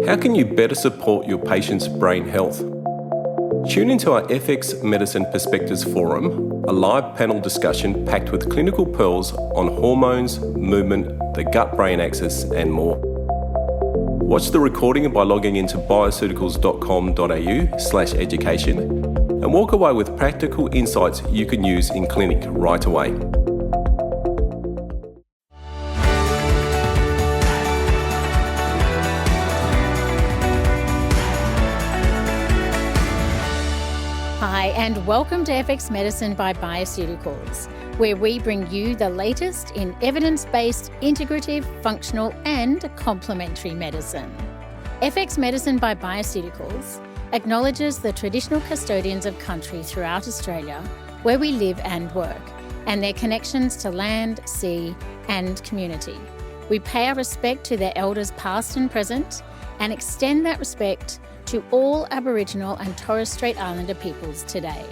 How can you better support your patient's brain health? Tune into our FX Medicine Perspectives Forum, a live panel discussion packed with clinical pearls on hormones, movement, the gut-brain axis, and more. Watch the recording by logging into bioceuticals.com.au/education and walk away with practical insights you can use in clinic right away. Hi, and welcome to FX Medicine by Bioceuticals, where we bring you the latest in evidence-based, integrative, functional, and complementary medicine. FX Medicine by Bioceuticals acknowledges the traditional custodians of country throughout Australia, where we live and work, and their connections to land, sea, and community. We pay our respect to their elders past and present, and extend that respect to all Aboriginal and Torres Strait Islander peoples today.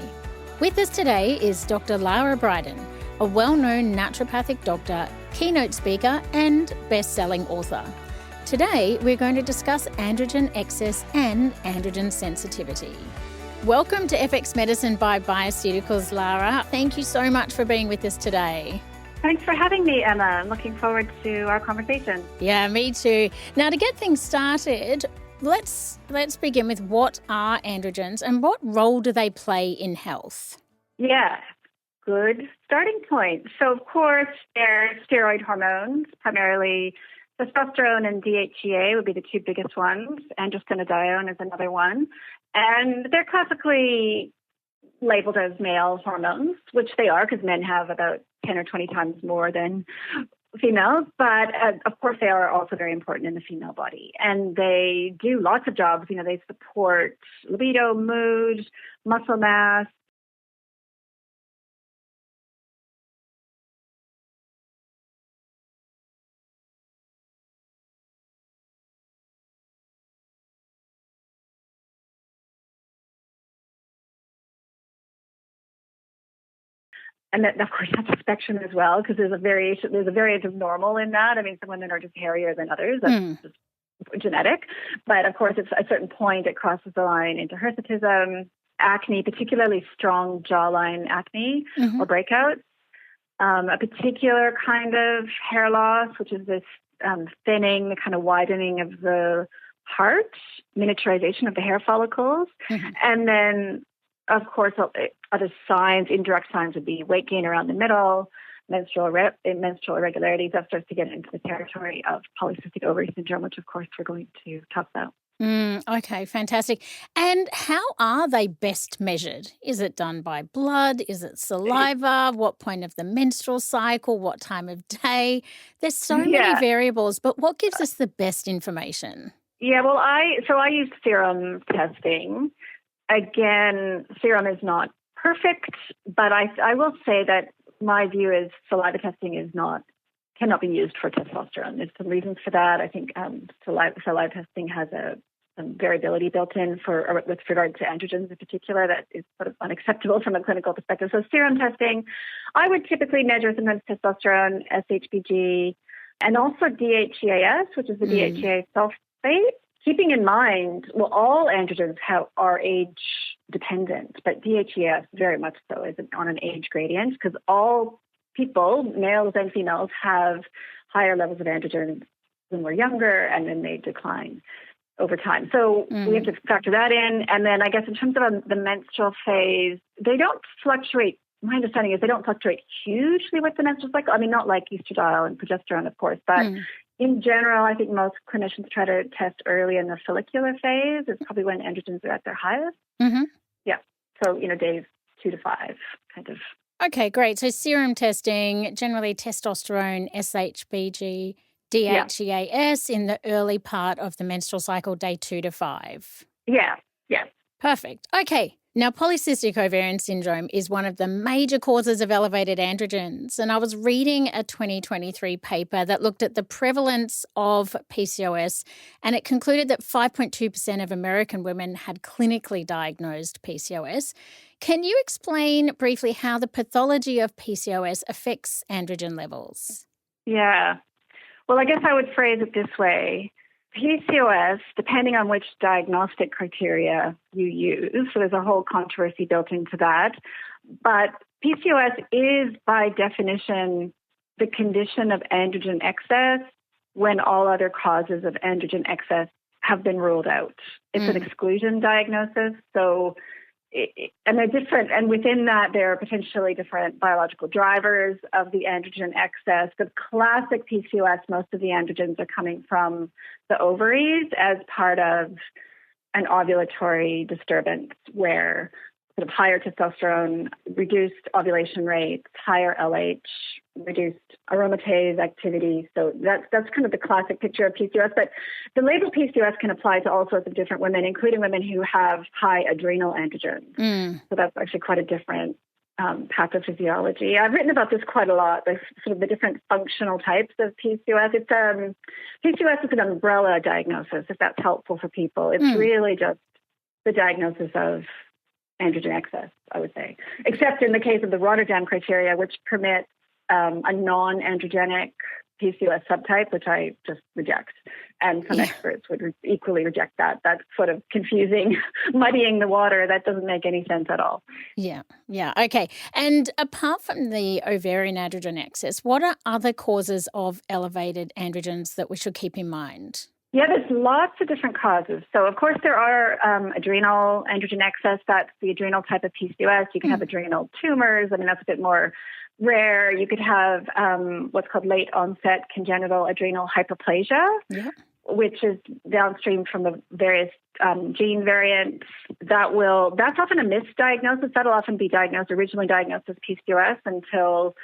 With us today is Dr. Lara Briden, a well-known naturopathic doctor, keynote speaker, and best-selling author. Today, we're going to discuss androgen excess and androgen sensitivity. Welcome to FX Medicine by Bioceuticals, Lara. Thank you so much for being with us today. Thanks for having me, Emma. I'm looking forward to our conversation. Yeah, me too. Now, to get things started, let's begin with what are androgens and what role do they play in health? Yeah, good starting point. So, of course, they're steroid hormones, primarily testosterone and DHEA would be the two biggest ones. Androstenedione is another one. And they're classically labeled as male hormones, which they are because men have about 10 or 20 times more than females, but of course they are also very important in the female body, and they do lots of jobs. You know, they support libido, mood, muscle mass. And that, of course, that's a spectrum as well, because there's a variance of normal in that. I mean, some women are just hairier than others. That's just genetic. But, of course, at a certain point, it crosses the line into hirsutism, acne, particularly strong jawline acne or breakouts, a particular kind of hair loss, which is this thinning, the kind of widening of the heart, miniaturization of the hair follicles. And then, of course, other signs, indirect signs would be weight gain around the middle, menstrual irregularities. That starts to get into the territory of polycystic ovary syndrome, which, of course, we're going to talk about. Okay, fantastic. And how are they best measured? Is it done by blood? Is it saliva? What point of the menstrual cycle? What time of day? There's so many variables, but what gives us the best information? Yeah, well, I use serum testing. Again, serum is not perfect, but I will say that my view is saliva testing cannot be used for testosterone. There's some reasons for that. I think saliva testing has some variability built in with regard to androgens in particular that is sort of unacceptable from a clinical perspective. So serum testing, I would typically measure sometimes testosterone, SHBG, and also DHEAS, which is the DHEA sulfate. Keeping in mind, well, all androgens are age dependent, but DHEAS very much so is on an age gradient because all people, males and females, have higher levels of androgens when we're younger, and then they decline over time. So we have to factor that in. And then I guess in terms of the menstrual phase, they don't fluctuate. My understanding is they don't fluctuate hugely with the menstrual cycle. I mean, not like estradiol and progesterone, of course, but in general, I think most clinicians try to test early in the follicular phase. It's probably when androgens are at their highest. Yeah. So, days 2 to 5 kind of. Okay, great. So serum testing, generally testosterone, SHBG, DHEAS in the early part of the menstrual cycle, day 2 to 5. Yeah. Perfect. Okay. Now, polycystic ovarian syndrome is one of the major causes of elevated androgens, and I was reading a 2023 paper that looked at the prevalence of PCOS, and it concluded that 5.2% of American women had clinically diagnosed PCOS. Can you explain briefly how the pathology of PCOS affects androgen levels? Yeah. Well, I guess I would phrase it this way. PCOS, depending on which diagnostic criteria you use, so there's a whole controversy built into that, but PCOS is by definition the condition of androgen excess when all other causes of androgen excess have been ruled out. It's an exclusion diagnosis, so and they're different, and within that, there are potentially different biological drivers of the androgen excess. The classic PCOS, most of the androgens are coming from the ovaries as part of an ovulatory disturbance where sort of higher testosterone, reduced ovulation rates, higher LH, reduced aromatase activity. So that's kind of the classic picture of PCOS. But the label PCOS can apply to all sorts of different women, including women who have high adrenal androgens. So that's actually quite a different pathophysiology. I've written about this quite a lot, the sort of the different functional types of PCOS. PCOS is an umbrella diagnosis, if that's helpful for people. It's really just the diagnosis of androgen excess, I would say, except in the case of the Rotterdam criteria, which permits a non-androgenic PCOS subtype, which I just reject. And some experts would equally reject that. That's sort of confusing, muddying the water. That doesn't make any sense at all. Yeah. Okay. And apart from the ovarian androgen excess, what are other causes of elevated androgens that we should keep in mind? Yeah, there's lots of different causes. So, of course, there are adrenal androgen excess. That's the adrenal type of PCOS. You can have adrenal tumors. I mean, that's a bit more rare. You could have what's called late onset congenital adrenal hyperplasia, which is downstream from the various gene variants. That's often a misdiagnosis. That'll often be originally diagnosed as PCOS until,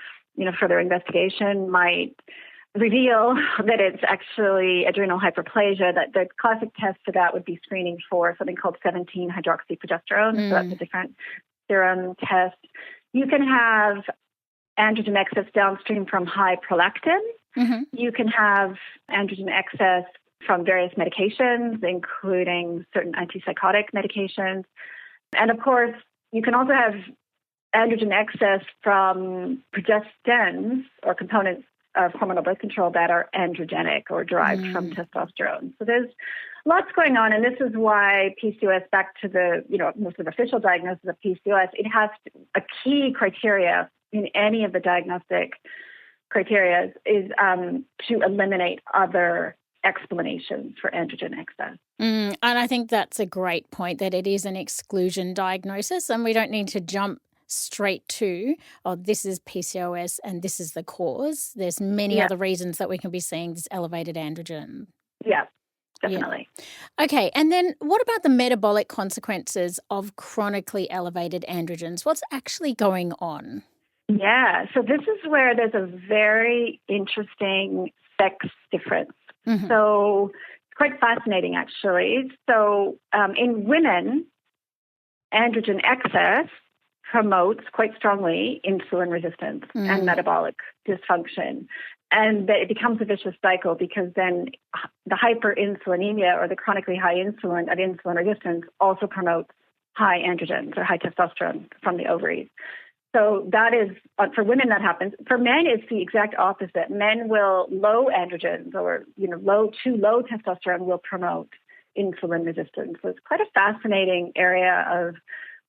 further investigation might reveal that it's actually adrenal hyperplasia. That the classic test for that would be screening for something called 17-hydroxyprogesterone. So that's a different serum test. You can have androgen excess downstream from high prolactin. You can have androgen excess from various medications, including certain antipsychotic medications. And of course, you can also have androgen excess from progestins or components of hormonal birth control that are androgenic or derived from testosterone. So there's lots going on, and this is why PCOS, back to the most of the official diagnosis of PCOS, it has a key criteria in any of the diagnostic criteria is to eliminate other explanations for androgen excess. And I think that's a great point, that it is an exclusion diagnosis, and we don't need to jump straight to, this is PCOS and this is the cause. There's many other reasons that we can be seeing this elevated androgen. Yeah, definitely. Yeah. Okay, and then what about the metabolic consequences of chronically elevated androgens? What's actually going on? Yeah, so this is where there's a very interesting sex difference. So it's quite fascinating, actually. So in women, androgen excess promotes quite strongly insulin resistance and metabolic dysfunction. And it becomes a vicious cycle because then the hyperinsulinemia or the chronically high insulin of insulin resistance also promotes high androgens or high testosterone from the ovaries. So that is, for women that happens. For men, it's the exact opposite. Men will, low androgens or, too low testosterone will promote insulin resistance. So it's quite a fascinating area of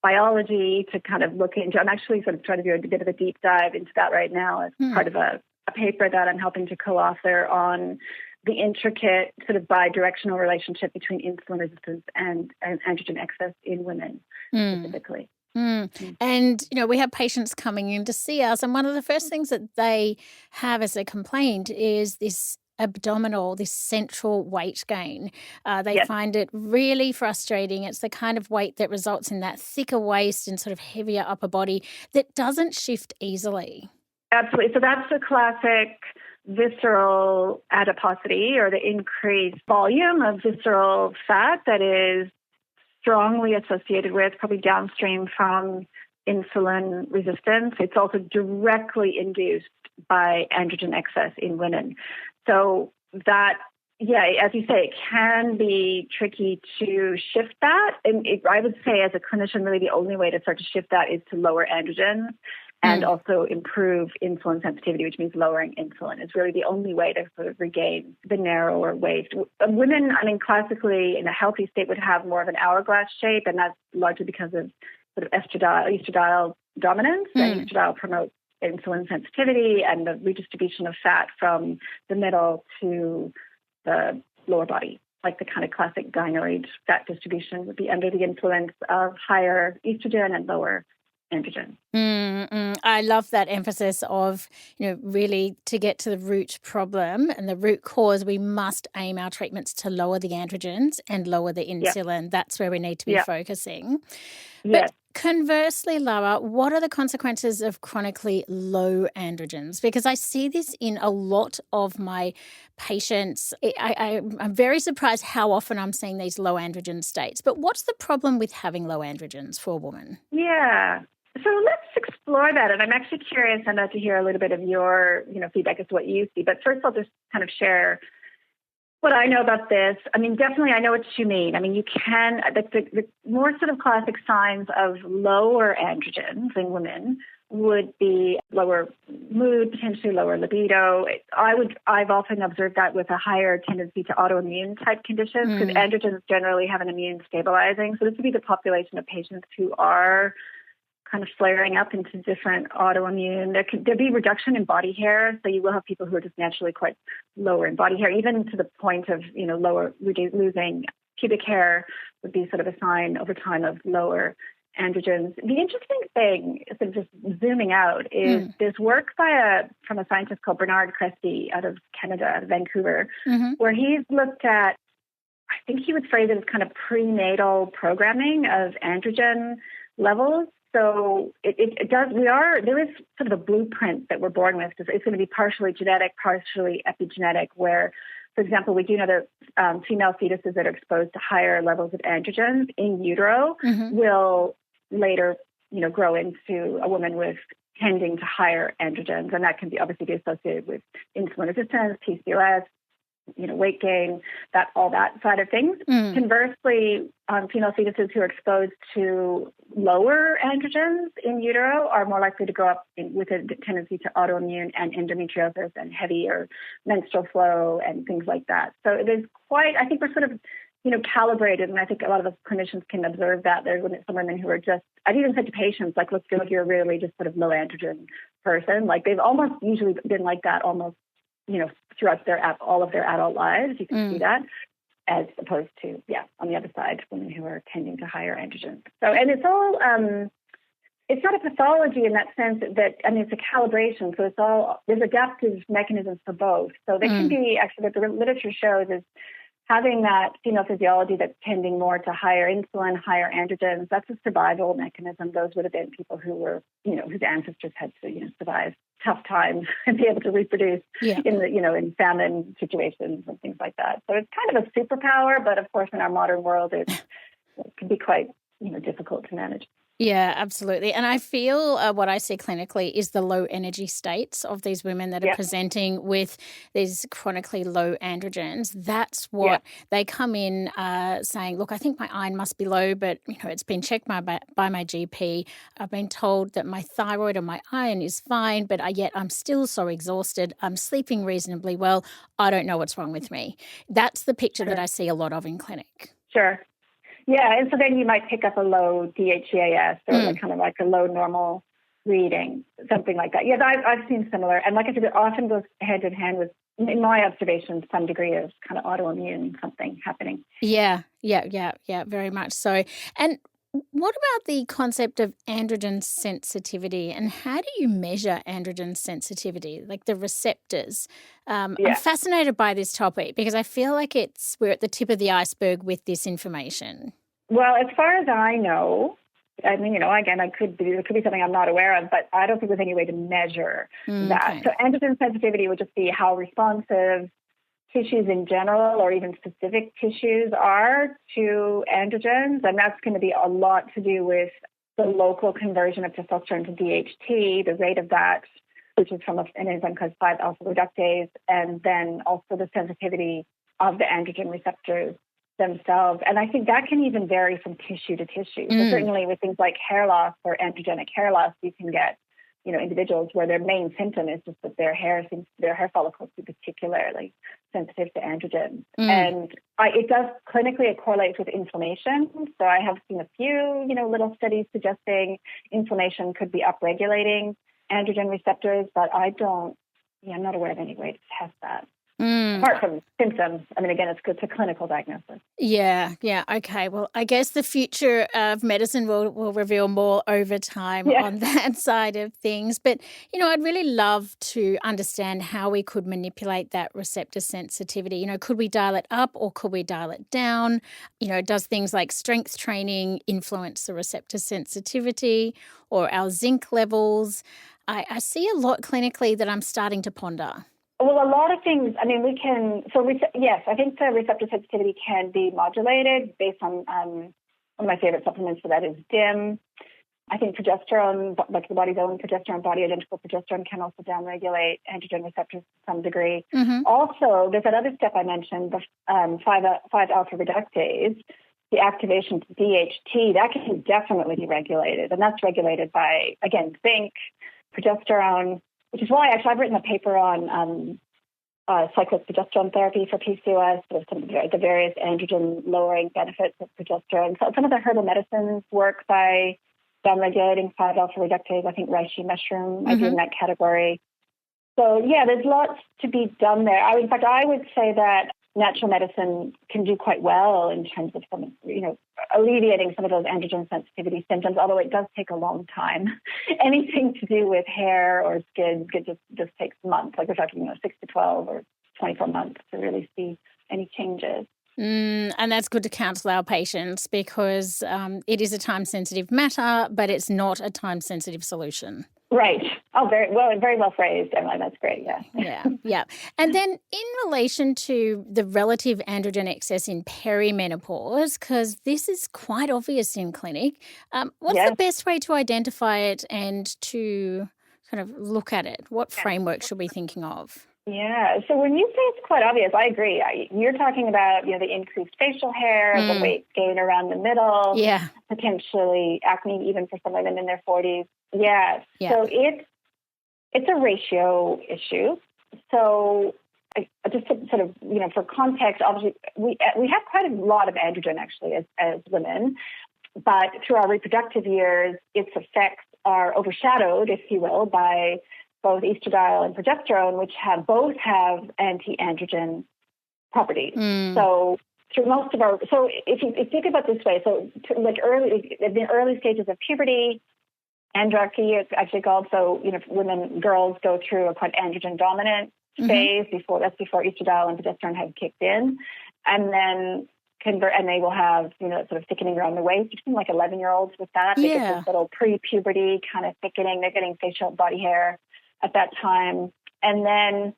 biology to kind of look into. I'm actually sort of trying to do a bit of a deep dive into that right now as part of a paper that I'm helping to co-author on the intricate sort of bidirectional relationship between insulin resistance and androgen excess in women specifically. And, we have patients coming in to see us, and one of the first things that they have as a complaint is this central weight gain. They find it really frustrating. It's the kind of weight that results in that thicker waist and sort of heavier upper body that doesn't shift easily. Absolutely. So that's the classic visceral adiposity, or the increased volume of visceral fat that is strongly associated with, probably downstream from insulin resistance. It's also directly induced by androgen excess in women. So that, as you say, it can be tricky to shift that. And I would say as a clinician, really the only way to start to shift that is to lower androgens. and also improve insulin sensitivity, which means lowering insulin, is really the only way to sort of regain the narrower waist. Women, classically in a healthy state would have more of an hourglass shape, and that's largely because of sort of estradiol dominance, and estradiol promotes insulin sensitivity and the redistribution of fat from the middle to the lower body. Like the kind of classic gynoid fat distribution would be under the influence of higher estrogen and lower androgen. I love that emphasis of, really to get to the root problem and the root cause, we must aim our treatments to lower the androgens and lower the insulin. Yeah. That's where we need to be focusing. But conversely, Lara, what are the consequences of chronically low androgens? Because I see this in a lot of my patients. I'm very surprised how often I'm seeing these low androgen states. But what's the problem with having low androgens for a woman? Yeah. So let's explore that. And I'm actually curious, Emma, to hear a little bit of your, feedback as to what you see. But first, I'll just kind of share what I know about this. Definitely, I know what you mean. You can, the more sort of classic signs of lower androgens in women would be lower mood, potentially lower libido. I've often observed that with a higher tendency to autoimmune type conditions, because androgens generally have an immune stabilizing. So this would be the population of patients who are kind of flaring up into different autoimmune. There'd be reduction in body hair. So you will have people who are just naturally quite lower in body hair, even to the point of, losing pubic hair would be sort of a sign over time of lower androgens. The interesting thing, sort of just zooming out, is this work from a scientist called Bernard Cressy out of Canada, out of Vancouver, where he's looked at, I think he would phrase it as kind of prenatal programming of androgen levels. So there is sort of a blueprint that we're born with. It's going to be partially genetic, partially epigenetic, where, for example, we do know that female fetuses that are exposed to higher levels of androgens in utero will later, grow into a woman with tending to higher androgens. And that can obviously be associated with insulin resistance, PCOS, weight gain, all that side of things. Conversely, female fetuses who are exposed to lower androgens in utero are more likely to grow up with a tendency to autoimmune and endometriosis and heavier menstrual flow and things like that. So it is I think we're sort of, calibrated, and I think a lot of us clinicians can observe that. There's some women who are just, I've even said to patients, like, let's feel like you're really just sort of low androgen person. Like they've almost usually been like that almost, throughout all of their adult lives. You can see that, as opposed to, on the other side, women who are tending to higher androgens. So, and it's all, it's not a pathology in that sense that, it's a calibration. So there's adaptive mechanisms for both. So they can be, actually, what the literature shows is having that female physiology that's tending more to higher insulin, higher androgens. That's a survival mechanism. Those would have been people who were, whose ancestors had to, survive tough times and be able to reproduce in in famine situations and things like that. So it's kind of a superpower, but of course in our modern world it can be quite, difficult to manage. Yeah, absolutely. And I feel what I see clinically is the low energy states of these women that are presenting with these chronically low androgens. That's what they come in saying, look, I think my iron must be low, but, it's been checked by my GP. I've been told that my thyroid and my iron is fine, but yet I'm still so exhausted. I'm sleeping reasonably well. I don't know what's wrong with me. That's the picture that I see a lot of in clinic. Sure. Yeah, and so then you might pick up a low DHEAS or kind of like a low normal reading, something like that. Yeah, I've seen similar. And like I said, it often goes hand in hand with, in my observation, some degree of kind of autoimmune something happening. Yeah, very much so. And what about the concept of androgen sensitivity, and how do you measure androgen sensitivity, like the receptors? I'm fascinated by this topic because I feel like we're at the tip of the iceberg with this information. Well, as far as I know, again, there could be something I'm not aware of, but I don't think there's any way to measure that. Okay. So androgen sensitivity would just be how responsive tissues in general or even specific tissues are to androgens, and that's going to be a lot to do with the local conversion of testosterone to DHT, the rate of that, which is from an enzyme called 5-alpha reductase, and then also the sensitivity of the androgen receptors themselves. And I think that can even vary from tissue to tissue. So certainly with things like hair loss or androgenic hair loss, you can get individuals where their main symptom is just that their hair follicles are particularly sensitive to androgen. And it does clinically, it correlates with inflammation. So I have seen a few, little studies suggesting inflammation could be upregulating androgen receptors, but I'm not aware of any way to test that. Apart from symptoms, again, it's a clinical diagnosis. Yeah. Okay. Well, I guess the future of medicine will reveal more over time on that side of things. But, I'd really love to understand how we could manipulate that receptor sensitivity. Could we dial it up or could we dial it down? Does things like strength training influence the receptor sensitivity or our zinc levels? I see a lot clinically that I'm starting to ponder. Well, a lot of things, I think the receptor sensitivity can be modulated based on one of my favorite supplements for that is DIM. I think progesterone, like the body's own progesterone, body-identical progesterone, can also downregulate androgen receptors to some degree. Also, there's that other step I mentioned, the 5-alpha reductase, the activation to DHT, that can definitely be regulated. And that's regulated by, again, zinc, progesterone, which is why actually I've written a paper on cyclic progesterone therapy for PCOS, with some of the various androgen-lowering benefits of progesterone. So some of the herbal medicines work by downregulating 5-alpha reductase. I think reishi mushroom might be in that category. So, there's lots to be done there. In fact, I would say that natural medicine can do quite well in terms of some, alleviating some of those androgen sensitivity symptoms, although it does take a long time. Anything to do with hair or skin just takes months. Like we're talking, 6 to 12 or 24 months to really see any changes. And that's good to counsel our patients because it is a time-sensitive matter, but it's not a time-sensitive solution. Right. Oh, very well phrased, Emma. That's great. Yeah. Yeah. And then in relation to the relative androgen excess in perimenopause, because this is quite obvious in clinic, what's the best way to identify it and to kind of look at it? What framework should we be thinking of? Yeah. So when you say it's quite obvious, I agree. You're talking about, the increased facial hair, the weight gain around the middle, potentially acne even for some women in their 40s. Yeah. So it's a ratio issue. So just to sort of, for context, obviously we have quite a lot of androgen actually as women, but through our reproductive years, its effects are overshadowed, if you will, by both estradiol and progesterone, which both have anti-androgen properties. So through most of if you think about it this way, in the early stages of puberty, androcracy, it's actually called. So, girls go through a quite androgen dominant phase before estradiol and progesterone have kicked in, and then and they will have, sort of thickening around the waist. You've seen like 11-year-olds with that. They get this little pre-puberty kind of thickening. They're getting facial body hair at that time. And then,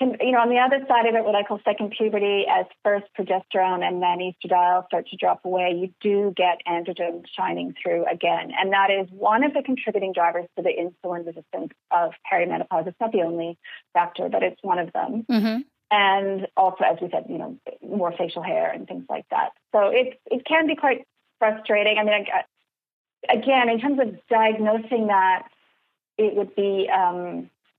on the other side of it, what I call second puberty, as first progesterone and then estradiol start to drop away, you do get androgen shining through again. And that is one of the contributing drivers to the insulin resistance of perimenopause. It's not the only factor, but it's one of them. And also, as we said, more facial hair and things like that. So it can be quite frustrating. Again, in terms of diagnosing that, it would be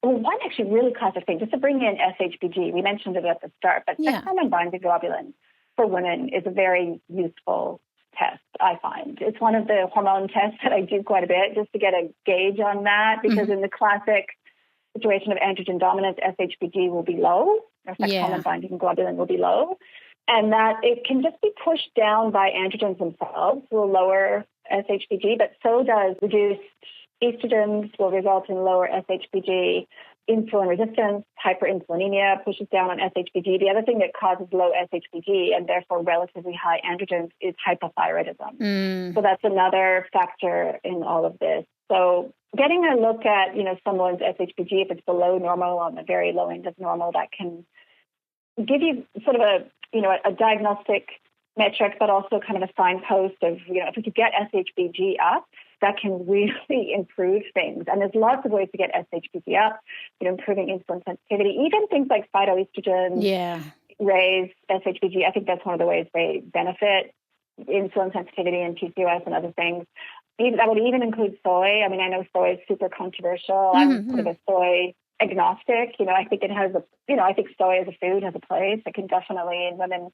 one actually really classic thing, just to bring in SHBG. We mentioned it at the start, but sex hormone binding globulin for women is a very useful test, I find. It's one of the hormone tests that I do quite a bit just to get a gauge on that, because in the classic situation of androgen dominance, SHBG will be low, or sex hormone binding globulin will be low, and that it can just be pushed down by androgens themselves, will lower SHBG, but so does reduced estrogens will result in lower SHBG. Insulin resistance, hyperinsulinemia pushes down on SHBG. The other thing that causes low SHBG and therefore relatively high androgens is hypothyroidism. So that's another factor in all of this. So getting a look at, someone's SHBG, if it's below normal, on the very low end of normal, that can give you sort of a diagnostic metric, but also kind of a signpost of, if we could get SHBG up, that can really improve things. And there's lots of ways to get SHBG up, improving insulin sensitivity, even things like phytoestrogen raise SHBG. I think that's one of the ways they benefit insulin sensitivity and PCOS and other things. that would even include soy. I mean, I know soy is super controversial. I'm sort of a soy agnostic. I think it has I think soy as a food has a place. It can definitely, in women,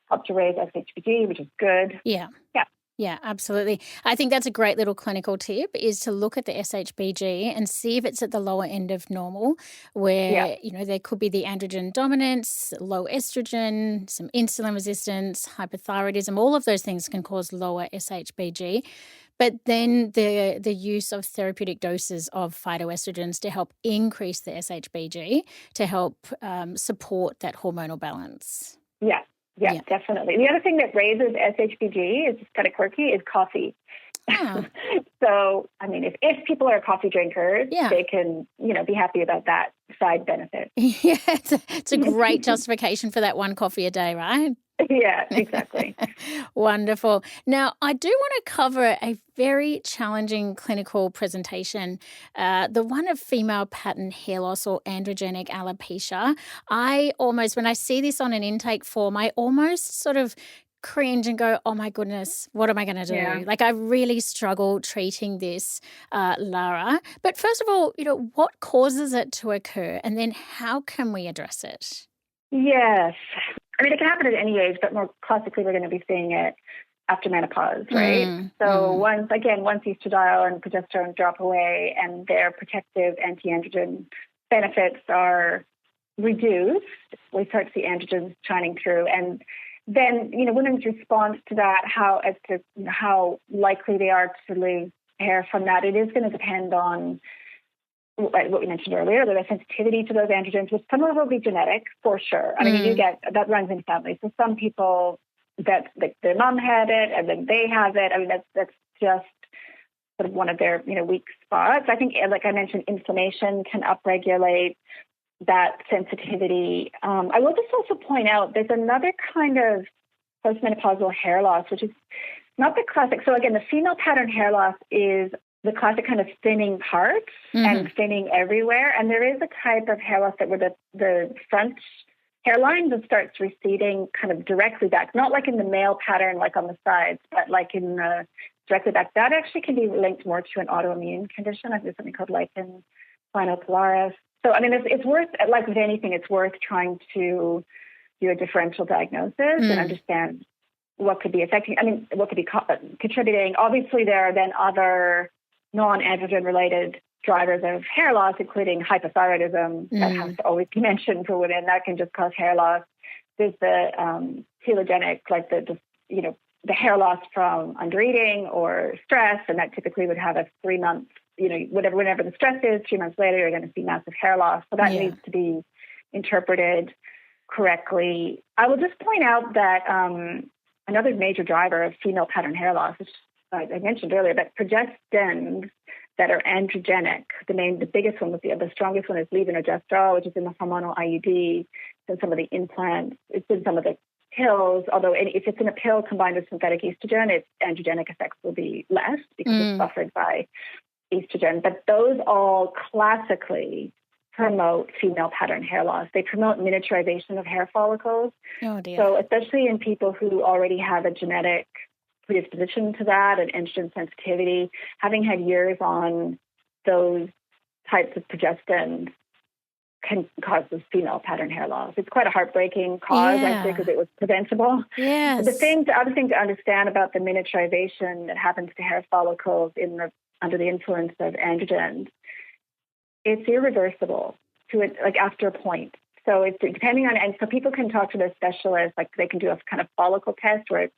help to raise SHBG, which is good. Yeah. Yeah. Yeah, absolutely. I think that's a great little clinical tip, is to look at the SHBG and see if it's at the lower end of normal, where, there could be the androgen dominance, low estrogen, some insulin resistance, hypothyroidism. All of those things can cause lower SHBG. But then the use of therapeutic doses of phytoestrogens to help increase the SHBG, to help support that hormonal balance. Yeah, definitely. The other thing that raises SHBG, is kind of quirky, is coffee. So, I mean, if people are coffee drinkers, they can, be happy about that side benefit. Yeah, it's a great justification for that one coffee a day, right? Yeah, exactly. Wonderful. Now, I do want to cover a very challenging clinical presentation, the one of female pattern hair loss or androgenic alopecia. When I see this on an intake form, I almost sort of cringe and go, oh my goodness, what am I going to do? Yeah. Like, I really struggle treating this, Lara. But first of all, what causes it to occur, and then how can we address it? Yes. I mean, it can happen at any age, but more classically, we're going to be seeing it after menopause, right? Once estradiol and progesterone drop away and their protective anti-androgen benefits are reduced, we start to see androgens shining through. And then, women's response to that, how likely they are to lose hair from that, it is going to depend on what we mentioned earlier, the sensitivity to those androgens, which some of them will be genetic for sure. I mean, you do get, that runs in families. So some people that their mom had it and then they have it. I mean, that's just sort of one of their, weak spots. I think, like I mentioned, inflammation can upregulate that sensitivity. I will just also point out there's another kind of postmenopausal hair loss, which is not the classic. So again, the female pattern hair loss is the classic kind of thinning parts and thinning everywhere. And there is a type of hair loss where the front hairline just starts receding kind of directly back, not like in the male pattern, like on the sides, but like in directly back. That actually can be linked more to an autoimmune condition. I think there's something called lichen planopularis. So, I mean, it's worth, like with anything, it's worth trying to do a differential diagnosis and understand what could be affecting, what could be contributing. Obviously, there are then other non-androgen related drivers of hair loss, including hypothyroidism. That has to always be mentioned for women. That can just cause hair loss. There's the telegenic, like the hair loss from undereating or stress, and that typically would have a 3-month, whenever the stress is, 3 months later, you're going to see massive hair loss. So that needs to be interpreted correctly. I will just point out that another major driver of female pattern hair loss, which I mentioned earlier, but progestins that are androgenic. The biggest one, the strongest one is levonorgestrel, which is in the hormonal IUD, in some of the implants, it's in some of the pills, although if it's in a pill combined with synthetic estrogen, its androgenic effects will be less because it's buffered by estrogen. But those all classically promote female pattern hair loss. They promote miniaturization of hair follicles. Oh dear. So especially in people who already have a genetic predisposition to that and estrogen sensitivity, having had years on those types of progestins can cause this female pattern hair loss. It's quite a heartbreaking cause, actually, because it was preventable. Yes. The other thing to understand about the miniaturization that happens to hair follicles under the influence of androgens, it's irreversible after a point. So it's depending on, and so people can talk to their specialist, like they can do a kind of follicle test where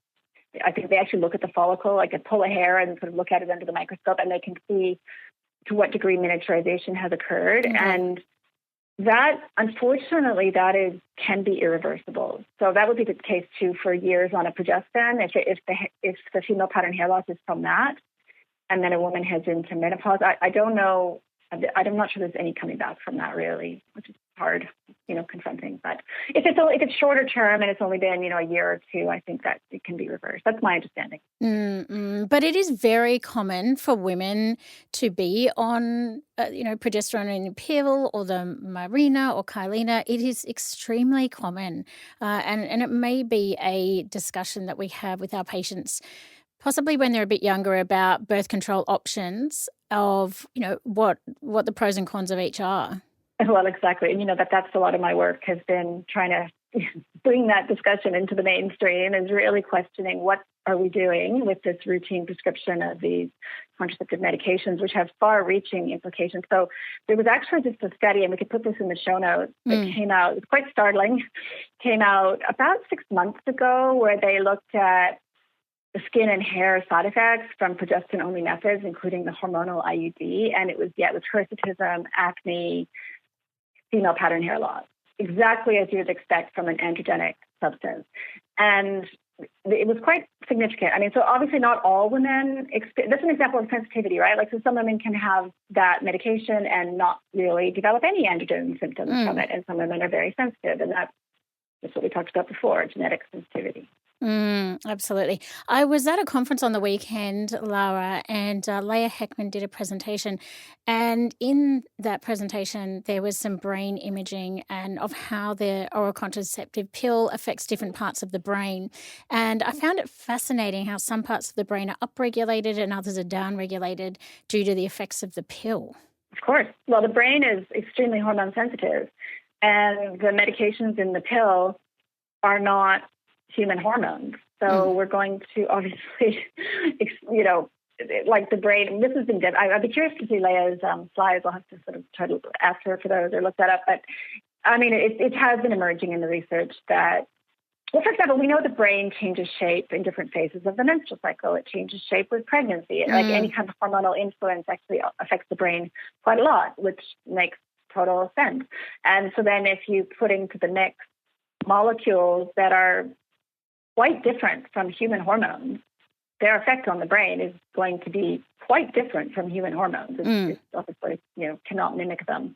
I think they actually look at the follicle, like pull a hair and sort of look at it under the microscope, and they can see to what degree miniaturization has occurred. And that, unfortunately, can be irreversible. So that would be the case too for years on a progestin. If the female pattern hair loss is from that, and then a woman heads into menopause, I don't know. I'm not sure there's any coming back from that, really, which is hard, confronting. But if it's shorter term and it's only been, a year or two, I think that it can be reversed. That's my understanding. But it is very common for women to be on, progesterone in a pill or the Mirena or Kyleena. It is extremely common, and it may be a discussion that we have with our patients. possibly when they're a bit younger, about birth control options of, what the pros and cons of each are. Well, exactly. And, that's a lot of my work has been trying to bring that discussion into the mainstream, is really questioning what are we doing with this routine prescription of these contraceptive medications, which have far-reaching implications. So there was actually just a study, and we could put this in the show notes, that came out, it was quite startling, came out about 6 months ago, where they looked at the skin and hair side effects from progestin-only methods, including the hormonal IUD. And it was hirsutism, acne, female pattern hair loss, exactly as you would expect from an androgenic substance. And it was quite significant. I mean, so obviously not all women that's an example of sensitivity, right? Like, so some women can have that medication and not really develop any androgen symptoms from it. And some women are very sensitive. And that's what we talked about before, genetic sensitivity. Absolutely. I was at a conference on the weekend, Lara, and Leah Heckman did a presentation. And in that presentation, there was some brain imaging and of how the oral contraceptive pill affects different parts of the brain. And I found it fascinating how some parts of the brain are upregulated and others are downregulated due to the effects of the pill. Of course. Well, the brain is extremely hormone sensitive, and the medications in the pill are not human hormones. So we're going to obviously, like the brain, this has been, I'd be curious to see Leah's slides. I'll have to sort of try to ask her for those or look that up. But I mean, it has been emerging in the research that, well, for example, we know the brain changes shape in different phases of the menstrual cycle. It changes shape with pregnancy. Like any kind of hormonal influence actually affects the brain quite a lot, which makes total sense. And so then if you put into the mix molecules that are quite different from human hormones, their effect on the brain is going to be quite different from human hormones. It's obviously, cannot mimic them.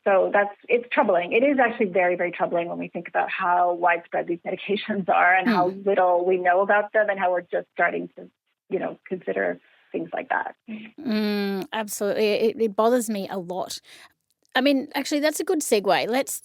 So it's troubling. It is actually very, very troubling when we think about how widespread these medications are and how little we know about them and how we're just starting to, consider things like that. Absolutely. It bothers me a lot. I mean, actually, that's a good segue. Let's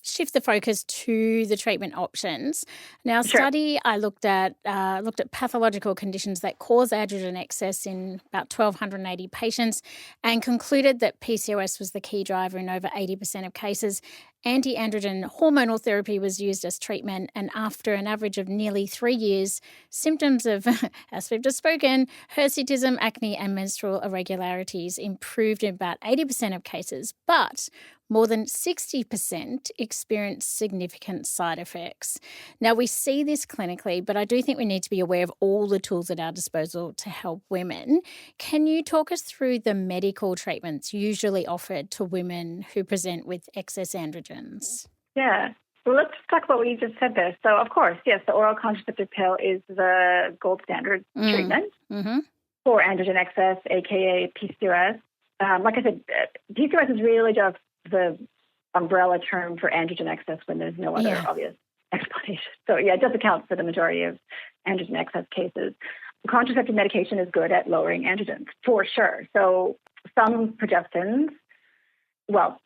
shift the focus to the treatment options. Now, study I looked at pathological conditions that cause androgen excess in about 1,280 patients, and concluded that PCOS was the key driver in over 80% of cases. Anti-androgen hormonal therapy was used as treatment, and after an average of nearly 3 years, symptoms of, as we've just spoken, hirsutism, acne, and menstrual irregularities improved in about 80% of cases, but more than 60% experienced significant side effects. Now, we see this clinically, but I do think we need to be aware of all the tools at our disposal to help women. Can you talk us through the medical treatments usually offered to women who present with excess androgens? Yeah. Well, let's talk about what you just said there. So, of course, yes, the oral contraceptive pill is the gold standard treatment for androgen excess, aka PCOS. Like I said, PCOS is really just the umbrella term for androgen excess when there's no other obvious explanation. So, it does account for the majority of androgen excess cases. Contraceptive medication is good at lowering androgens, for sure. So some progestins, so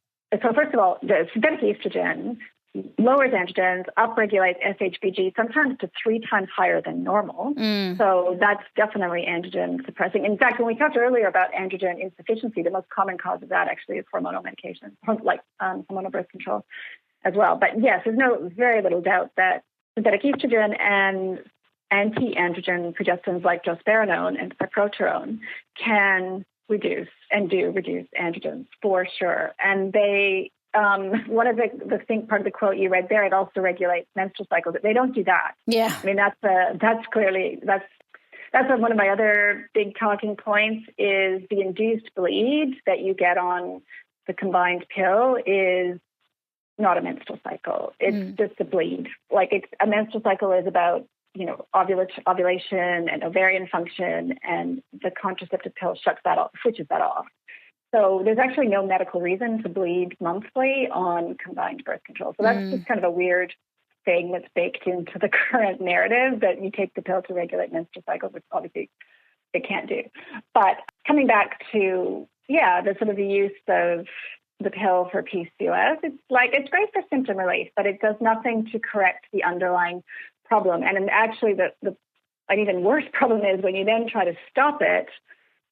first of all, the synthetic estrogen lowers androgens, upregulates SHBG, sometimes to 3 times higher than normal. So that's definitely androgen suppressing. In fact, when we talked earlier about androgen insufficiency, the most common cause of that actually is hormonal medication, like hormonal birth control as well. But yes, there's very little doubt that synthetic estrogen and anti-androgen progestins like drospirenone and cyproterone can reduce and do reduce androgens for sure. And they one of the part of the quote you read there, it also regulates menstrual cycles. They don't do that. Yeah. I mean, that's one of my other big talking points is the induced bleed that you get on the combined pill is not a menstrual cycle. It's just a bleed. Like a menstrual cycle is about, ovulation and ovarian function, and the contraceptive pill switches that off. So there's actually no medical reason to bleed monthly on combined birth control. So that's just kind of a weird thing that's baked into the current narrative that you take the pill to regulate menstrual cycles, which obviously it can't do. But coming back to, the sort of the use of the pill for PCOS, it's great for symptom relief, but it does nothing to correct the underlying problem. And actually the an even worse problem is when you then try to stop it,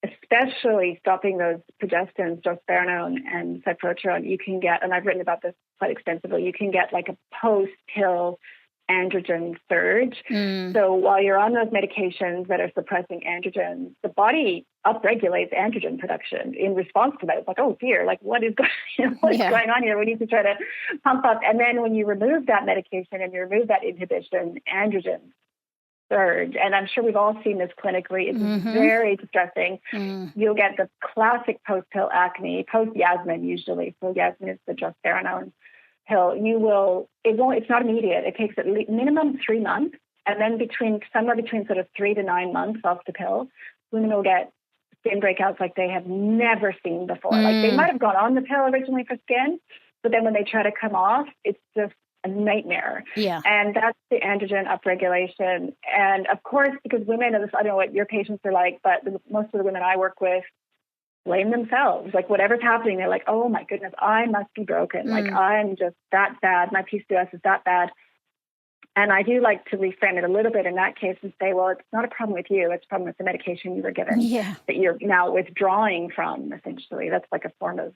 especially stopping those progestins, drospirenone and cyproterone, you can get, and I've written about this quite extensively, you can get like a post-pill androgen surge. So while you're on those medications that are suppressing androgens, the body upregulates androgen production in response to that. It's like, oh dear, like what is going on here? We need to try to pump up. And then when you remove that medication and you remove that inhibition, androgen surge. And I'm sure we've all seen this clinically. It's very distressing. You'll get the classic post-pill acne, post-Yasmin usually. So Yasmin is the drospirenone pill. It's not immediate. It takes at least minimum 3 months. And then somewhere between sort of 3 to 9 months off the pill, women will get skin breakouts like they have never seen before. Like they might have gone on the pill originally for skin, but then when they try to come off, it's just a nightmare. Yeah. And that's the androgen upregulation. And of course, because women, I don't know what your patients are like, but most of the women I work with blame themselves. Like whatever's happening, they're like, oh my goodness, I must be broken. Like I'm just that bad. My PCOS is that bad. And I do like to reframe it a little bit in that case and say, well, it's not a problem with you. It's a problem with the medication you were given that you're now withdrawing from, essentially. That's like a form of,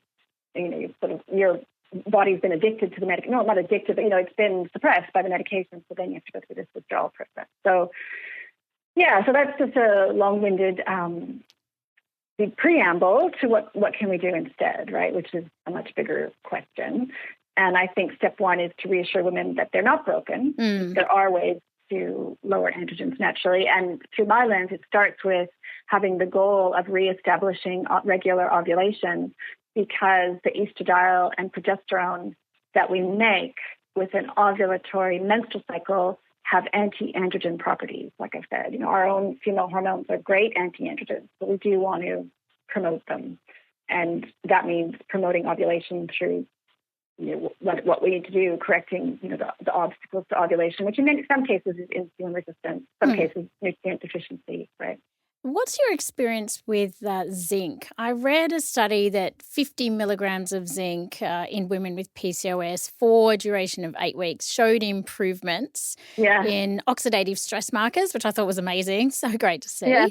your body's been addicted to the medication. No, not addicted, but, it's been suppressed by the medication. So then you have to go through this withdrawal process. So, so that's just a long-winded the preamble to what can we do instead, right, which is a much bigger question. And I think step one is to reassure women that they're not broken. There are ways to lower androgens naturally. And through my lens, it starts with having the goal of reestablishing regular ovulation, because the estradiol and progesterone that we make with an ovulatory menstrual cycle have anti-androgen properties. Like I said, our own female hormones are great anti-androgens, but we do want to promote them. And that means promoting ovulation through what we need to do, correcting the obstacles to ovulation, which in some cases is insulin resistance, some cases nutrient deficiency, right? What's your experience with zinc? I read a study that 50 milligrams of zinc in women with PCOS for a duration of 8 weeks showed improvements in oxidative stress markers, which I thought was amazing. So great to see. Yeah.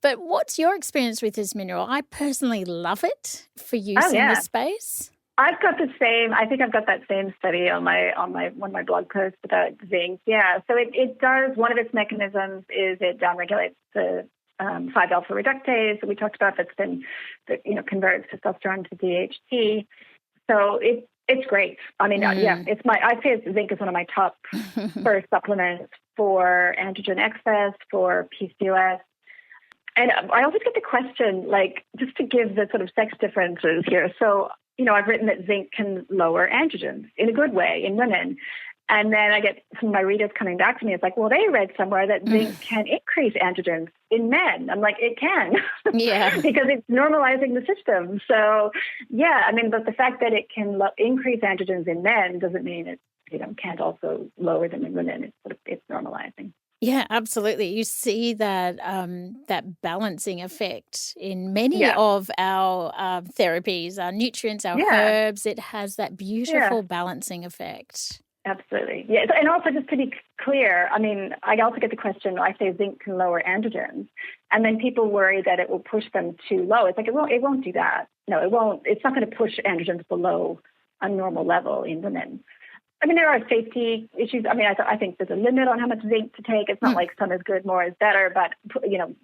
But what's your experience with this mineral? I personally love it for use in this space. I've got the same. I think I've got that same study on my one of my blog posts about zinc. Yeah, so it does. One of its mechanisms is it downregulates the 5-alpha reductase that we talked about. That converts testosterone to DHT. So it's great. I mean, it's I'd say zinc is one of my top first supplements for androgen excess, for PCOS. And I always get the question, just to give the sort of sex differences here. So, I've written that zinc can lower androgens in a good way in women. And then I get some of my readers coming back to me. It's like, well, they read somewhere that zinc can increase androgens in men. I'm like, it can. Yeah. Because it's normalizing the system. So, but the fact that it can increase androgens in men doesn't mean it, can't also lower them in women. It's normalizing. Yeah, absolutely. You see that that balancing effect in many of our therapies, our nutrients, our herbs. It has that beautiful balancing effect. Absolutely. Yeah. And also, just to be clear, I mean, I also get the question, I say zinc can lower androgens, and then people worry that it will push them too low. It's like, it won't do that. No, it won't. It's not going to push androgens below a normal level in women. I mean, there are safety issues. I mean, I think there's a limit on how much zinc to take. It's not like some is good, more is better, but,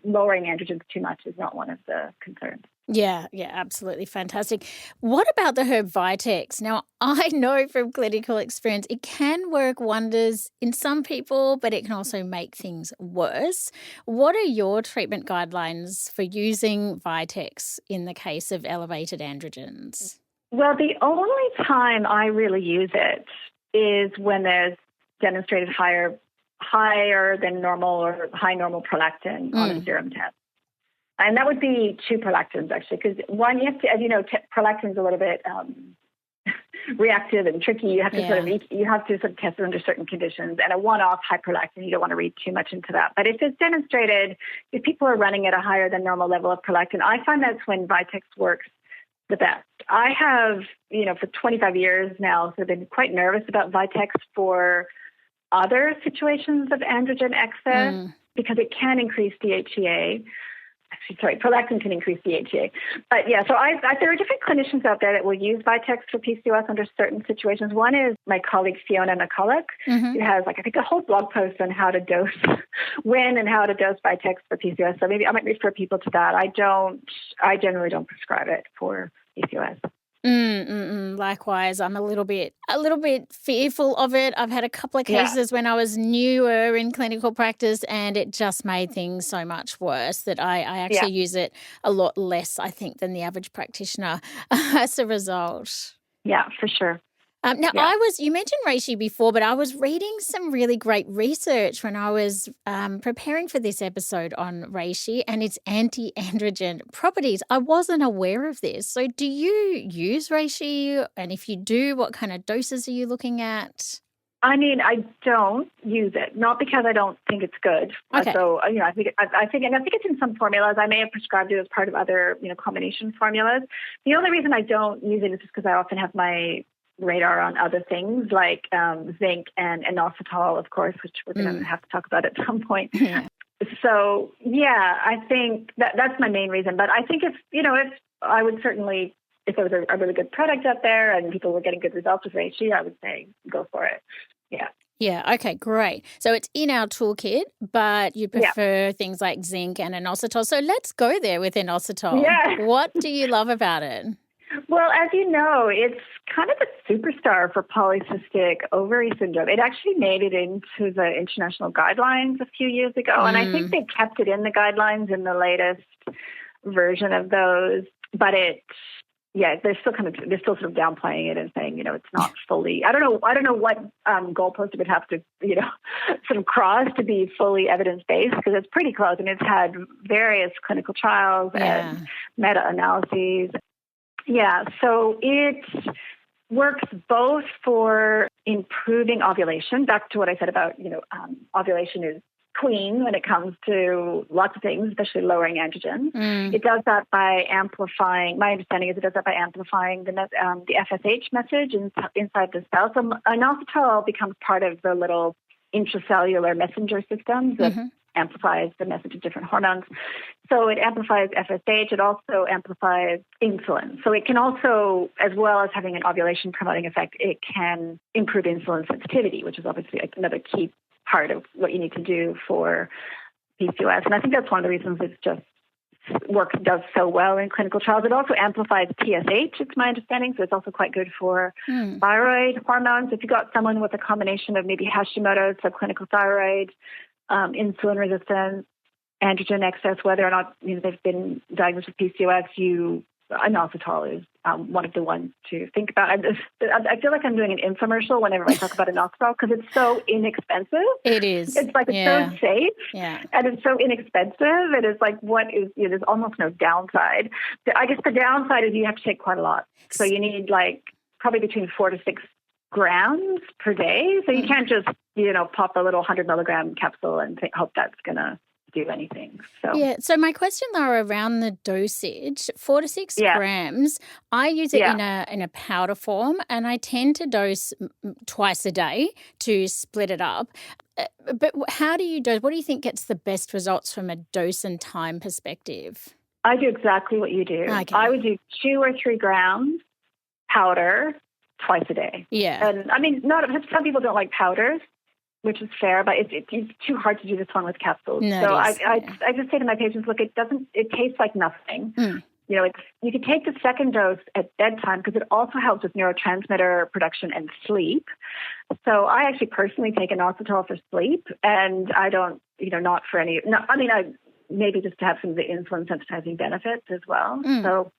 lowering androgens too much is not one of the concerns. Yeah, absolutely fantastic. What about the herb vitex? Now, I know from clinical experience it can work wonders in some people, but it can also make things worse. What are your treatment guidelines for using vitex in the case of elevated androgens? Well, the only time I really use it is when there's demonstrated higher than normal or high normal prolactin on a serum test. And that would be 2 prolactins, actually, because one, you have to, as you know, prolactin's a little bit reactive and tricky. You have to sort of test it under certain conditions. And a one-off high prolactin, you don't want to read too much into that. But if it's demonstrated, if people are running at a higher than normal level of prolactin, I find that's when vitex works the best. I have, for 25 years now, so I've been quite nervous about vitex for other situations of androgen excess. because it can increase DHEA. Actually, sorry, prolactin can increase DHEA. But yeah, so there are different clinicians out there that will use vitex for PCOS under certain situations. One is my colleague Fiona McCulloch, who has I think a whole blog post on how to dose when and how to dose vitex for PCOS. So maybe I might refer people to that. I generally don't prescribe it for PCOS. Likewise, I'm a little bit fearful of it. I've had a couple of cases when I was newer in clinical practice, and it just made things so much worse that I actually use it a lot less, I think, than the average practitioner as a result. Yeah, for sure. You mentioned reishi before, but I was reading some really great research when I was preparing for this episode on reishi and its anti-androgen properties. I wasn't aware of this. So do you use reishi? And if you do, what kind of doses are you looking at? I mean, I don't use it, not because I don't think it's good. Okay. So, I think it's in some formulas. I may have prescribed it as part of other, combination formulas. The only reason I don't use it is just because I often have my radar on other things like zinc and inositol, of course, which we're going to have to talk about at some point. Yeah. So, I think that's my main reason. But I think if I would certainly, if there was a really good product out there and people were getting good results with reishi, I would say go for it. Yeah. Yeah, okay, great. So it's in our toolkit, but you prefer things like zinc and inositol. So let's go there with inositol. Yeah. What do you love about it? Well, as you know, it's kind of a superstar for polycystic ovary syndrome. It actually made it into the international guidelines a few years ago, and I think they kept it in the guidelines in the latest version of those. But they're still sort of downplaying it and saying, it's not fully. I don't know what goalpost it would have to, sort of cross to be fully evidence-based, because it's pretty close, and it's had various clinical trials and meta-analyses. Yeah, so it works both for improving ovulation. Back to what I said about, ovulation is queen when it comes to lots of things, especially lowering androgen. It does that by amplifying. My understanding is it does that by amplifying the FSH message inside the cell. So inositol becomes part of the little intracellular messenger systems that amplifies the message of different hormones. So it amplifies FSH. It also amplifies insulin. So it can also, as well as having an ovulation promoting effect, it can improve insulin sensitivity, which is obviously another key part of what you need to do for PCOS. And I think that's one of the reasons it's just does so well in clinical trials. It also amplifies TSH, it's my understanding, so it's also quite good for thyroid hormones. If you've got someone with a combination of maybe Hashimoto's, subclinical thyroid, insulin resistance, androgen excess, whether or not they've been diagnosed with PCOS, inositol is one of the ones to think about. I feel like I'm doing an infomercial whenever I talk about inositol because it's so inexpensive. It is. It's like it's so safe, and it's so inexpensive. It is like there's almost no downside. I guess the downside is you have to take quite a lot. So you need probably between 4 to 6 grams per day. So you can't just pop a little 100 milligram capsule and hope that's gonna do anything. So my question, Lara, around the dosage, 4 to 6 grams, I use it in a powder form, and I tend to dose twice a day to split it up. But how do you dose? What do you think gets the best results from a dose and time perspective? I do exactly what you do. Okay. I would do 2 or 3 grams powder twice a day. Yeah. And I mean, some people don't like powders, which is fair, but it's too hard to do this one with capsules. No, so I just say to my patients, look, it tastes like nothing. You can take the second dose at bedtime because it also helps with neurotransmitter production and sleep. So I actually personally take inositol for sleep, and I don't, not for any. No, I mean, maybe just to have some of the insulin sensitizing benefits as well. So,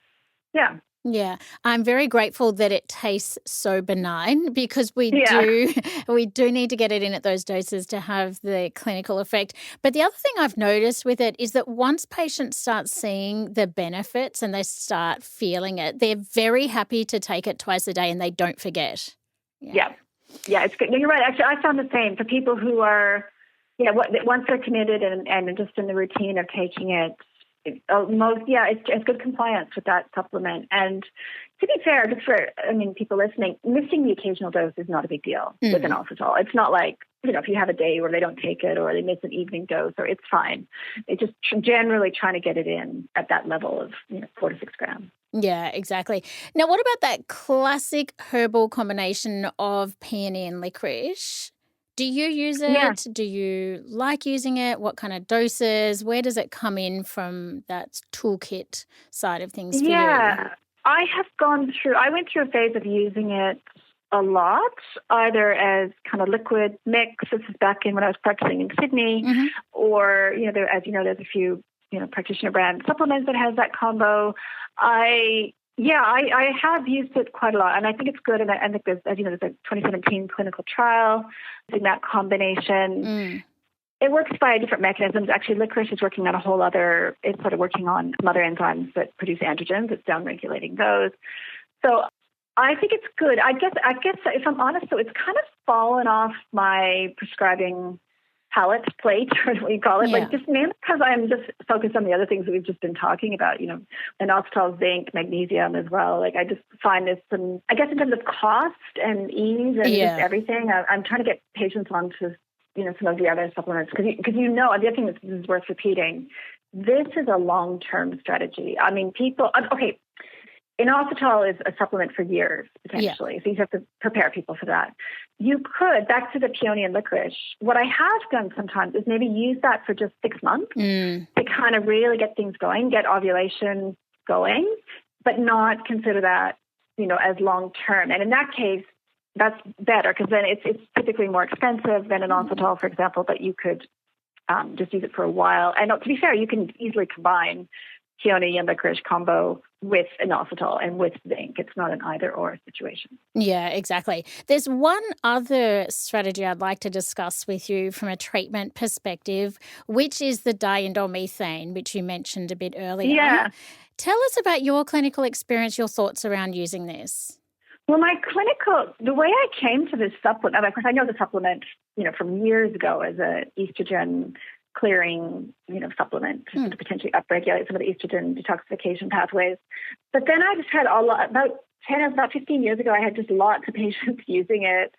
yeah. Yeah, I'm very grateful that it tastes so benign because we do need to get it in at those doses to have the clinical effect. But the other thing I've noticed with it is that once patients start seeing the benefits and they start feeling it, they're very happy to take it twice a day and they don't forget. Yeah, it's good. You're right. Actually, I found the same for people who are, once they're committed and just in the routine of taking it. It's good compliance with that supplement. And to be fair, just for people listening, missing the occasional dose is not a big deal with inositol. It's not like if you have a day where they don't take it or they miss an evening dose, or it's fine. They just generally trying to get it in at that level of 4 to 6 grams. Yeah, exactly. Now, what about that classic herbal combination of peony and licorice? Do you use it? Yeah. Do you like using it? What kind of doses? Where does it come in from that toolkit side of things for you? Yeah, I went through a phase of using it a lot, either as kind of liquid mix. This is back in when I was practicing in Sydney, or, as you know, there's a few, practitioner brand supplements that has that combo. I have used it quite a lot, and I think it's good. And I think there's a 2017 clinical trial in that combination. It works by different mechanisms. Actually, licorice is working on it's sort of working on some other enzymes that produce androgens. It's downregulating those. So I think it's good. I guess if I'm honest, though, it's kind of fallen off my prescribing palette plate, or what you call it, like just mainly because I'm just focused on the other things that we've just been talking about, Inositol, zinc, magnesium as well. Like I just find this, I guess in terms of cost and ease and just everything, I'm trying to get patients onto, some of the other supplements because the other thing that is worth repeating, this is a long-term strategy. I mean, Inositol is a supplement for years, potentially. So you have to prepare people for that. You could, back to the peony and licorice, what I have done sometimes is maybe use that for just 6 months to kind of really get things going, get ovulation going, but not consider that, as long-term. And in that case, that's better because then it's typically more expensive than Inositol, for example, but you could just use it for a while. And to be fair, you can easily combine peony and licorice combo with inositol and with zinc. It's not an either-or situation. Yeah, exactly. There's one other strategy I'd like to discuss with you from a treatment perspective, which is the diindolylmethane, which you mentioned a bit earlier. Yeah. Tell us about your clinical experience, your thoughts around using this. Well, the way I came to this supplement, of course, I know the supplement, from years ago as a estrogen clearing, supplement to potentially upregulate some of the estrogen detoxification pathways. But then I just had about 15 years ago, I had just lots of patients using it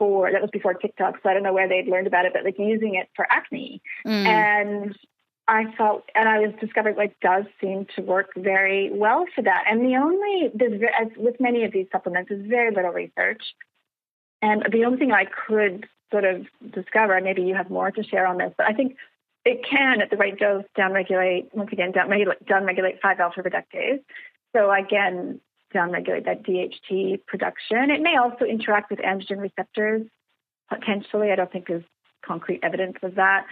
that was before TikTok, so I don't know where they'd learned about it, but like using it for acne. And I was discovering it does seem to work very well for that. And as with many of these supplements, there's very little research. And the only thing I could sort of discover, maybe you have more to share on this, but I think it can, at the right dose, downregulate 5-alpha reductase. So again, downregulate that DHT production. It may also interact with androgen receptors, potentially. I don't think there's concrete evidence of that.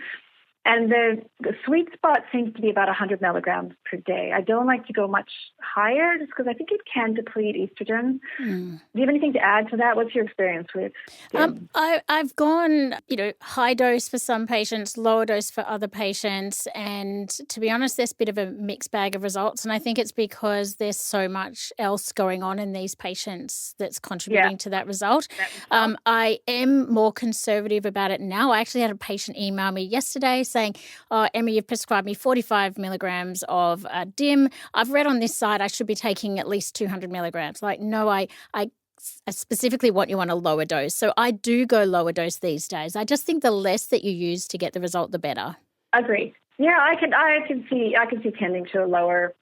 And the sweet spot seems to be about 100 milligrams per day. I don't like to go much higher just because I think it can deplete estrogen. Do you have anything to add to that? What's your experience with it? I've gone, high dose for some patients, lower dose for other patients. And to be honest, there's a bit of a mixed bag of results. And I think it's because there's so much else going on in these patients that's contributing to that result. I am more conservative about it now. I actually had a patient email me yesterday saying, Emma, you've prescribed me 45 milligrams of DIM. I've read on this side I should be taking at least 200 milligrams. Like, no, I specifically want you on a lower dose. So I do go lower dose these days. I just think the less that you use to get the result, the better. Agree. Yeah, I can see tending to a lower,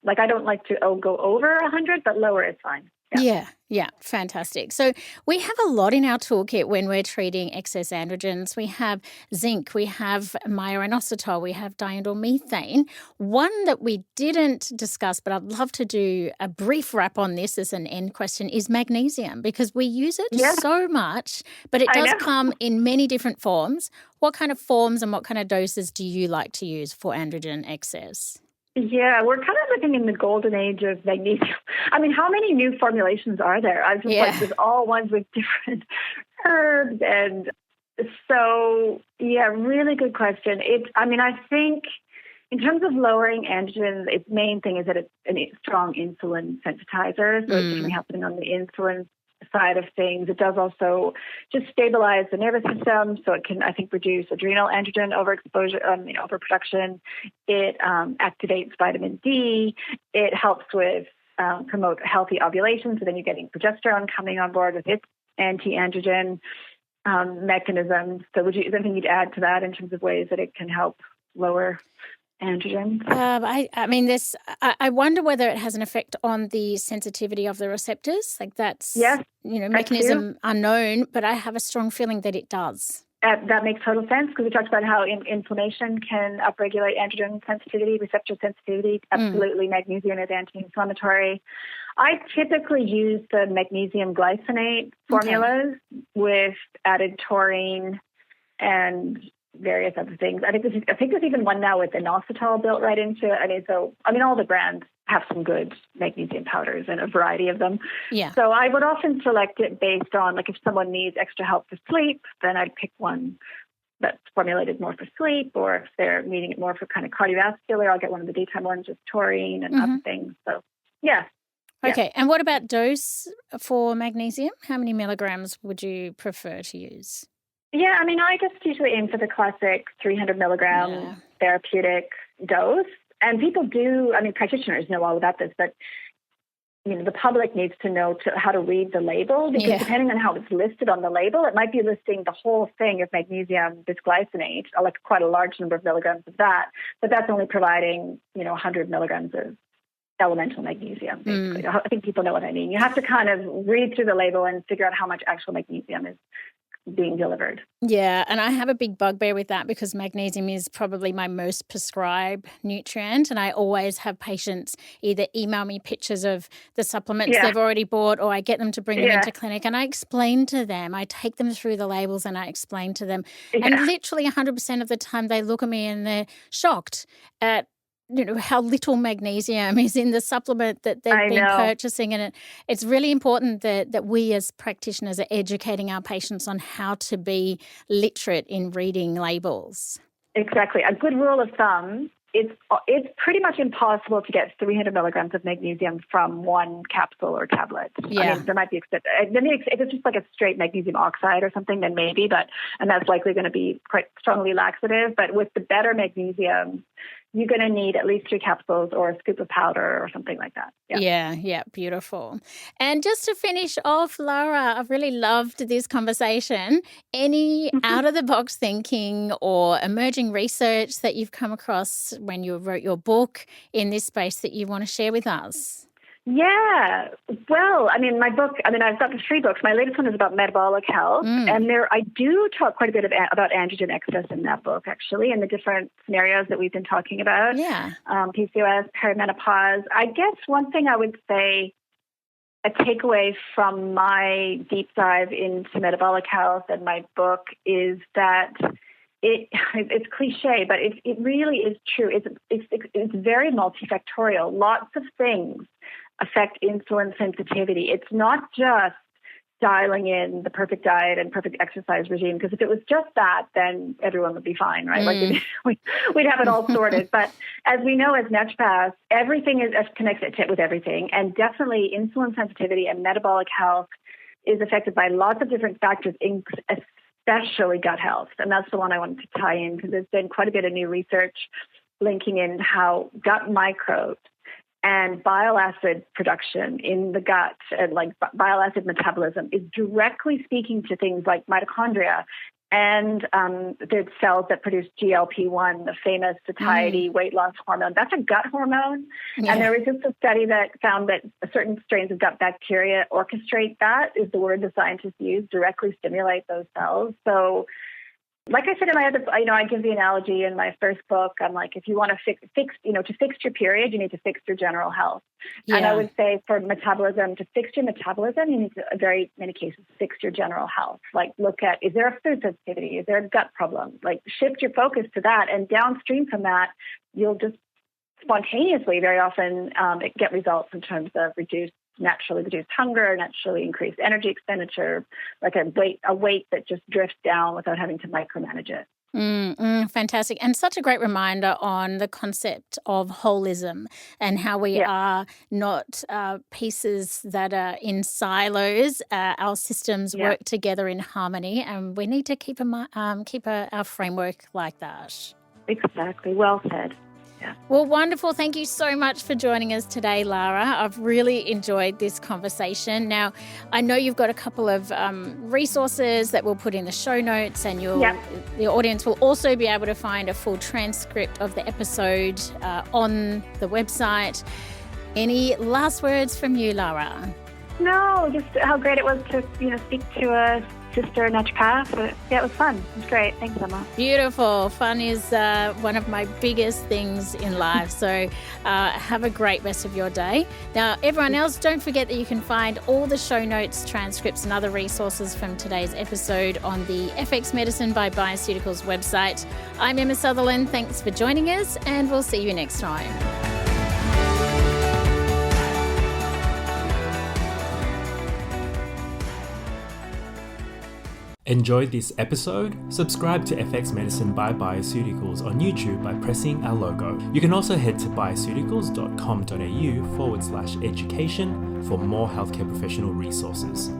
Like I don't like to go over 100, but lower is fine. Yeah, fantastic. So we have a lot in our toolkit when we're treating excess androgens. We have zinc, we have inositol, we have diindolylmethane. One that we didn't discuss, but I'd love to do a brief wrap on this as an end question, is magnesium, because we use it so much, but it does come in many different forms. What kind of forms and what kind of doses do you like to use for androgen excess? Yeah, we're kind of living in the golden age of magnesium. I mean, how many new formulations are there? I was just there's all ones with different herbs. And so, really good question. I think in terms of lowering androgens, its main thing is that it's a strong insulin sensitizer. So it's definitely happening on the insulin side of things. It does also just stabilize the nervous system, so it can, I think, reduce adrenal androgen overproduction. It activates vitamin D. It helps with promote healthy ovulation, so then you're getting progesterone coming on board with its anti-androgen. mechanisms. So is there anything you'd add to that in terms of ways that it can help lower androgens? I mean, I wonder whether it has an effect on the sensitivity of the receptors. Like that's, yes, mechanism unknown, but I have a strong feeling that it does. That makes total sense because we talked about how inflammation can upregulate androgen sensitivity, receptor sensitivity. Absolutely, magnesium is anti-inflammatory. I typically use the magnesium glycinate formulas with added taurine and various other things. I think there's even one now with inositol built right into it. All the brands have some good magnesium powders and a variety of them. Yeah. So I would often select it based on, like, if someone needs extra help for sleep, then I'd pick one that's formulated more for sleep, or if they're needing it more for kind of cardiovascular, I'll get one of the daytime ones with taurine and other things. So, yeah. Okay. And what about dose for magnesium? How many milligrams would you prefer to use? Yeah, I just usually aim for the classic 300 milligram therapeutic dose. And people do, practitioners know all about this, but, the public needs to know how to read the label because depending on how it's listed on the label, it might be listing the whole thing of magnesium bisglycinate, like quite a large number of milligrams of that, but that's only providing, 100 milligrams of elemental magnesium, basically. I think people know what I mean. You have to kind of read through the label and figure out how much actual magnesium is being delivered. Yeah, and I have a big bugbear with that because magnesium is probably my most prescribed nutrient, and I always have patients either email me pictures of the supplements they've already bought, or I get them to bring them into clinic, and I explain to them, I take them through the labels and I explain to them, and literally 100% of the time they look at me and they're shocked at how little magnesium is in the supplement that they've been purchasing. And it's really important that we as practitioners are educating our patients on how to be literate in reading labels. Exactly. A good rule of thumb, it's pretty much impossible to get 300 milligrams of magnesium from one capsule or tablet. Yeah. There might be exceptions. If it's just like a straight magnesium oxide or something, then maybe, and that's likely going to be quite strongly laxative. But with the better magnesium, you're going to need at least 3 capsules or a scoop of powder or something like that. Yeah, beautiful. And just to finish off, Lara, I've really loved this conversation. Any out-of-the-box thinking or emerging research that you've come across when you wrote your book in this space that you want to share with us? Yeah. Well, my book, I've got the 3 books. My latest one is about metabolic health. And I do talk quite a bit about androgen excess in that book, actually, and the different scenarios that we've been talking about. Yeah. PCOS, perimenopause. I guess one thing I would say, a takeaway from my deep dive into metabolic health and my book is that it's cliche, but it really is true. It's very multifactorial. Lots of things affect insulin sensitivity. It's not just dialing in the perfect diet and perfect exercise regime, because if it was just that, then everyone would be fine, right? Like we'd have it all sorted. But as we know as naturopaths, everything is connected with everything, and definitely insulin sensitivity and metabolic health is affected by lots of different factors, especially gut health. And that's the one I wanted to tie in because there's been quite a bit of new research linking in how gut microbes and bile acid production in the gut and like bile acid metabolism is directly speaking to things like mitochondria and the cells that produce GLP-1, the famous satiety weight loss hormone. That's a gut hormone. Yeah. And there was just a study that found that certain strains of gut bacteria orchestrate that, is the word the scientists use, directly stimulate those cells. So like I said in my other, I give the analogy in my first book. I'm like, if you want to fix your period, you need to fix your general health. Yeah. And I would say for metabolism, to fix your metabolism, you need to, in very many cases, fix your general health. Like look at, is there a food sensitivity? Is there a gut problem? Like shift your focus to that. And downstream from that, you'll just spontaneously very often get results in terms of naturally reduced hunger, naturally increased energy expenditure, like a weight that just drifts down without having to micromanage it. Fantastic. And such a great reminder on the concept of holism and how we are not pieces that are in silos. Our systems work together in harmony, and we need to keep our framework like that. Exactly. Well said. Yeah. Well, wonderful. Thank you so much for joining us today, Lara. I've really enjoyed this conversation. Now, I know you've got a couple of resources that we'll put in the show notes, and the audience will also be able to find a full transcript of the episode on the website. Any last words from you, Lara? No, just how great it was to speak to a sister naturopath. Yeah, it was fun. It was great. Thanks, Emma. Beautiful. Fun is one of my biggest things in life. So have a great rest of your day. Now, everyone else, don't forget that you can find all the show notes, transcripts, and other resources from today's episode on the FX Medicine by Bioceuticals website. I'm Emma Sutherland. Thanks for joining us, and we'll see you next time. Enjoyed this episode? Subscribe to FX Medicine by Bioceuticals on YouTube by pressing our logo. You can also head to bioceuticals.com.au/education for more healthcare professional resources.